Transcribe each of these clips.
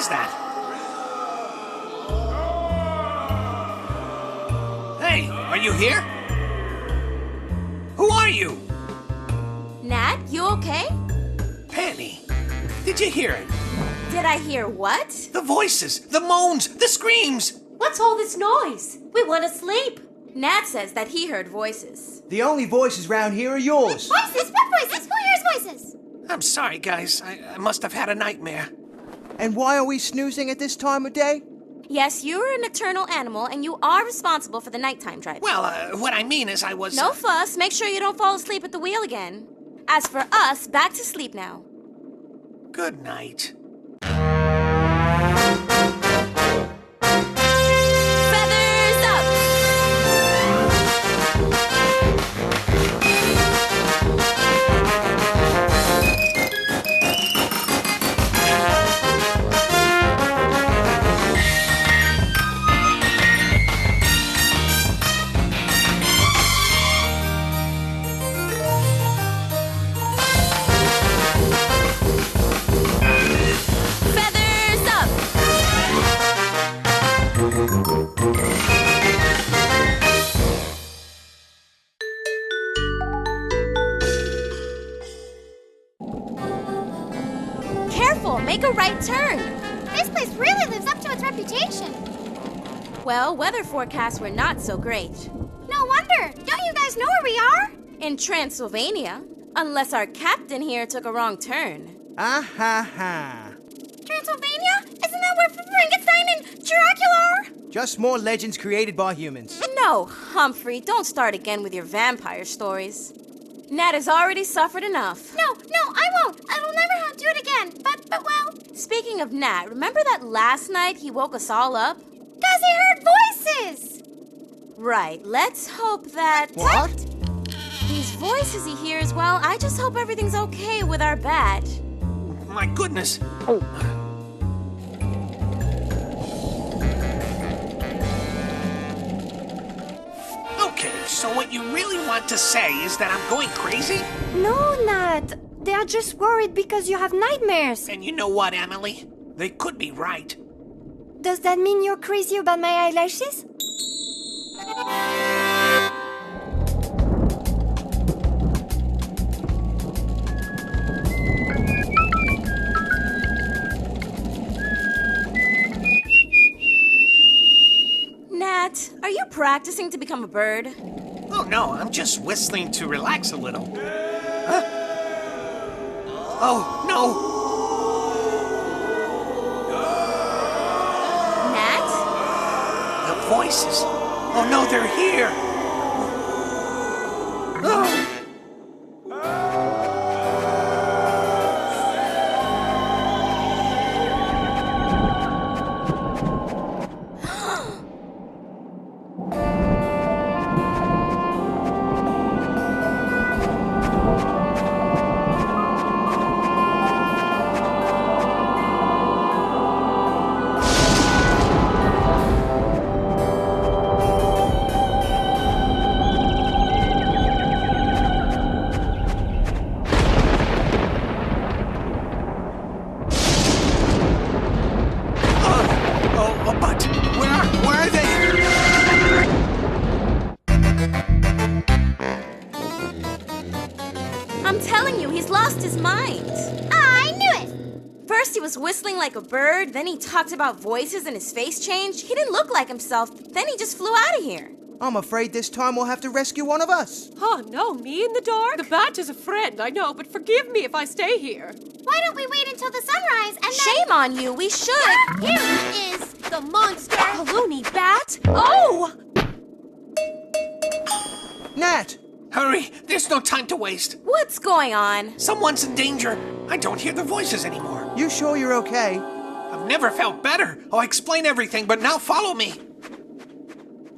is that? Hey, are you here? Who are you? Nat, you okay? Penny, did you hear it? Did I hear what? The voices, the moans, the screams. What's all this noise? We want to sleep. Nat says that he heard voices. The only voices round here are yours. Voices? What voices? Who hears voices? I'm sorry, guys. I must have had a nightmare. And why are we snoozing at this time of day? Yes, you're a nocturnal animal and you are responsible for the nighttime driving. Well, what I mean is I was... No fuss. Make sure you don't fall asleep at the wheel again. As for us, back to sleep now. Good night. Feathers up! Feathers up! Careful, make a right turn. This place really lives up to its reputation. Well, weather forecasts were not so great. No wonder. Don't you guys know where we are? In Transylvania, unless our captain here took a wrong turn. Ah ha ha. Transylvania? Isn't that where Frankenstein and Dracula are? Just more legends created by humans. No, Humphrey, don't start again with your vampire stories. Nat has already suffered enough. No, I won't. I will never have to do it again. But well, Speaking of Nat, remember that last night he woke us all up? 'cause he heard voices. Right, let's hope that... What? These voices he hears, well, I just hope everything's okay with our bat. My goodness. Okay, so what you really want to say is that I'm going crazy? No, Nat. They are just worried because you have nightmares. And you know what, Emily? They could be right. Does that mean you're crazy about my eyelashes? Nat, are you practicing to become a bird? Oh, no, I'm just whistling to relax a little. Huh? Oh, no. Nat? The voices. Oh, no, they're here. Oh. But where are they? I'm telling you, he's lost his mind. I knew it. First he was whistling like a bird, then he talked about voices and his face changed. He didn't look like himself, then he just flew out of here. I'm afraid this time we'll have to rescue one of us. Oh, no, me in the dark? The bat is a friend, I know, but forgive me if I stay here. Why don't we wait until the sunrise and then... Shame on you, we should. Here he is, the monster. A loony bat? Oh! Nat! Hurry, there's no time to waste. What's going on? Someone's in danger. I don't hear the voices anymore. You sure you're okay? I've never felt better. I'll explain everything, but now follow me.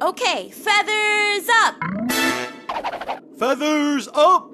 Okay, feathers up. Feathers up!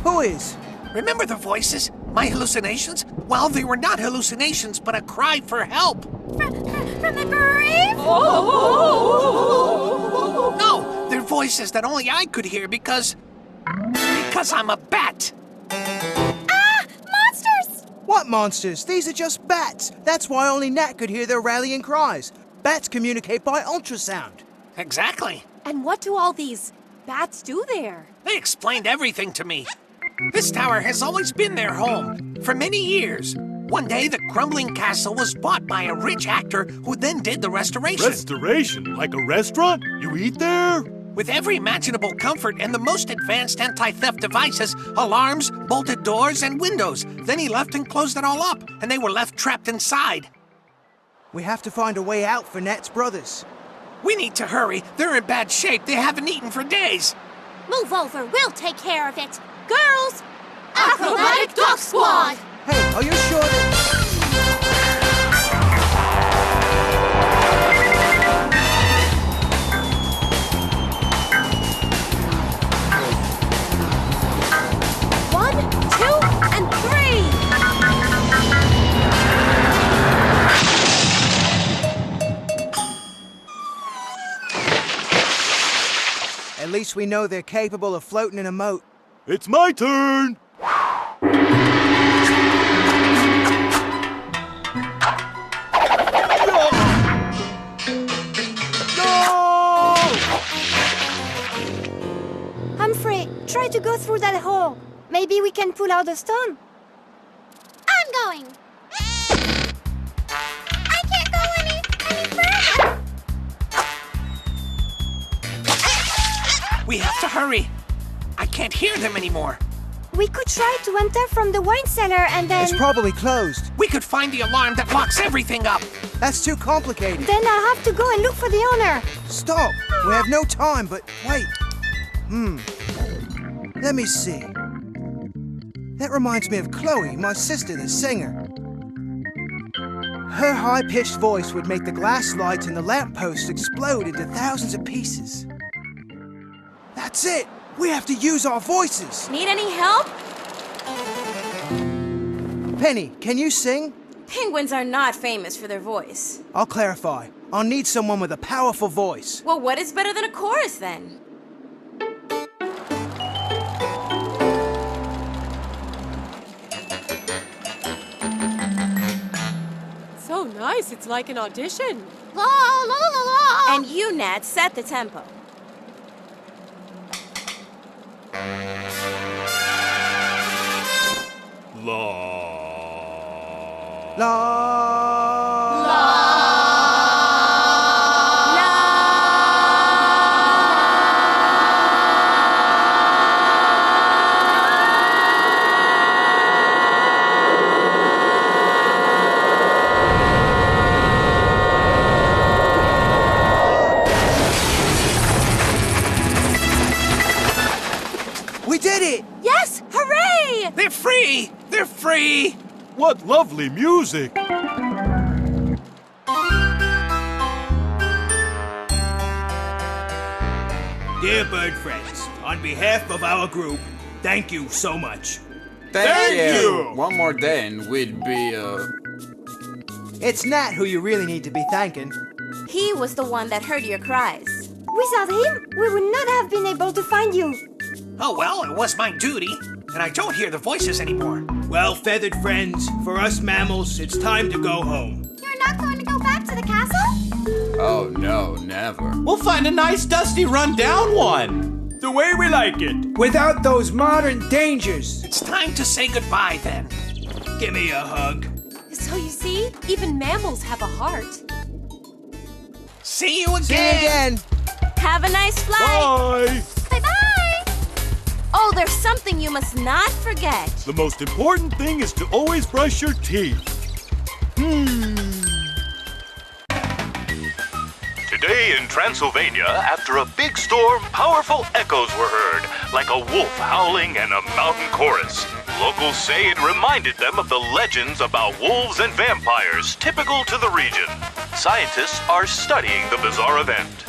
Who is? Remember the voices? My hallucinations? Well, they were not hallucinations, but a cry for help. From the grave? No, they're voices that only I could hear because I'm a bat. Ah! Monsters! What monsters? These are just bats. That's why only Nat could hear their rallying cries. Bats communicate by ultrasound. Exactly. And what do all these bats do there? They explained everything to me. This tower has always been their home for many years. One day, the crumbling castle was bought by a rich actor who then did the restoration. Restoration? Like a restaurant? You eat there? With every imaginable comfort and the most advanced anti-theft devices, alarms, bolted doors, and windows. Then he left and closed it all up, and they were left trapped inside. We have to find a way out for Nat's brothers. We need to hurry. They're in bad shape. They haven't eaten for days. Move over, we'll take care of it. Girls! Acrobatic Dog Squad! Hey, are you sure that... One, two, and three! At least we know they're capable of floating in a moat. It's my turn! No! Humphrey, try to go through that hole. Maybe we can pull out the stone. I'm going. I can't go any further. We have to hurry. I can't hear them anymore. We could try to enter from the wine cellar and then... It's probably closed. We could find the alarm that locks everything up. That's too complicated. Then I'll have to go and look for the owner. Stop! We have no time, but wait. Let me see. That reminds me of Chloe, my sister, the singer. Her high-pitched voice would make the glass lights in the lamppost explode into thousands of pieces. That's it! We have to use our voices! Need any help? Penny, can you sing? Penguins are not famous for their voice. I'll clarify. I'll need someone with a powerful voice. Well, what is better than a chorus then? So nice, it's like an audition. La la la la. And you, Nat, set the tempo. We did it! Yes! Hooray! They're free! They're free! What lovely music! Dear bird friends, on behalf of our group, thank you so much. Thank you. One more day and we'd be, It's Nat who you really need to be thanking. He was the one that heard your cries. Without him, we would not have been able to find you. Oh, well, it was my duty. And I don't hear the voices anymore. Well, feathered friends, for us mammals, it's time to go home. You're not going to go back to the castle? oh no, never. We'll find a nice, dusty, run-down one. The way we like it. Without those modern dangers. It's time to say goodbye then. Give me a hug. So you see, even mammals have a heart. See you again! See you again! Have a nice flight! Bye! Bye-bye. Oh, there's something you must not forget. The most important thing is to always brush your teeth. Today in Transylvania, after a big storm, powerful echoes were heard, like a wolf howling and a mountain chorus. Locals say it reminded them of the legends about wolves and vampires typical to the region. Scientists are studying the bizarre event.